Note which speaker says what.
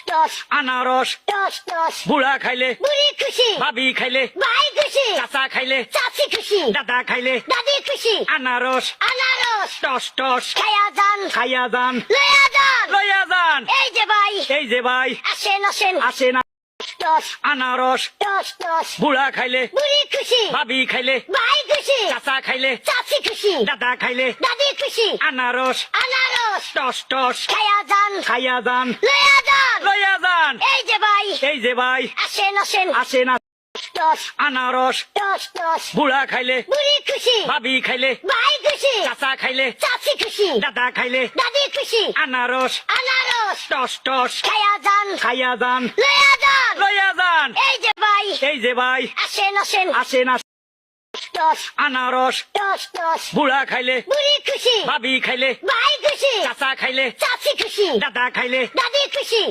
Speaker 1: toss
Speaker 2: আনারস
Speaker 1: toss toss
Speaker 2: বুড়া খাইলে
Speaker 1: বুড়ি খুশি
Speaker 2: ভাবি খাইলে
Speaker 1: ভাই খুশি
Speaker 2: চাচা খাইলে
Speaker 1: চাচি খুশি
Speaker 2: দাদা খাইলে
Speaker 1: দাদি খুশি
Speaker 2: আনারস
Speaker 1: আনারস
Speaker 2: টস টস
Speaker 1: খায়া যান
Speaker 2: খাইয়া যান
Speaker 1: লয়া যান
Speaker 2: লইয়া যান
Speaker 1: এই যে ভাই
Speaker 2: এই যে ভাই
Speaker 1: আসেন আসেন
Speaker 2: আসে না
Speaker 1: টস
Speaker 2: আনারস
Speaker 1: টস টস
Speaker 2: বুড়া খাইলে
Speaker 1: বুড়ি খুশি
Speaker 2: ভাবি খাইলে
Speaker 1: ভাই খুশি
Speaker 2: চাচা খাইলে
Speaker 1: চাচি খুশি
Speaker 2: দাদা খাইলে
Speaker 1: দাদি খুশি
Speaker 2: আনারস
Speaker 1: আনারস
Speaker 2: টস টস
Speaker 1: খায়া যান
Speaker 2: খাইয়া যান
Speaker 1: লয়া যান
Speaker 2: লইয়া যান
Speaker 1: এই যে ভাই
Speaker 2: এই যে ভাই
Speaker 1: আসেন আসেন
Speaker 2: আসে না
Speaker 1: টস
Speaker 2: আনারস
Speaker 1: টস টস
Speaker 2: বুড়া খাইলে
Speaker 1: বুড়ি খুশি
Speaker 2: ভাবি খাইলে
Speaker 1: ভাই খুশি
Speaker 2: চাচা খাইলে
Speaker 1: চাচি খুশি
Speaker 2: দাদা খাইলে
Speaker 1: দাদি খুশি
Speaker 2: আনারস
Speaker 1: আনারস
Speaker 2: টস টস
Speaker 1: খায়া যান
Speaker 2: খাইয়া যান
Speaker 1: লয়া যান
Speaker 2: লইয়া যান
Speaker 1: এই যে ভাই
Speaker 2: এই যে ভাই
Speaker 1: আসেন আসেন
Speaker 2: আসে না
Speaker 1: টস
Speaker 2: আনারস
Speaker 1: টস টস
Speaker 2: বুড়া খাইলে
Speaker 1: বুড়ি খুশি
Speaker 2: ভাবি খাইলে
Speaker 1: ভাই খুশি
Speaker 2: চাচা খাইলে
Speaker 1: চাচি খুশি
Speaker 2: দাদা খাইলে
Speaker 1: দাদি খুশি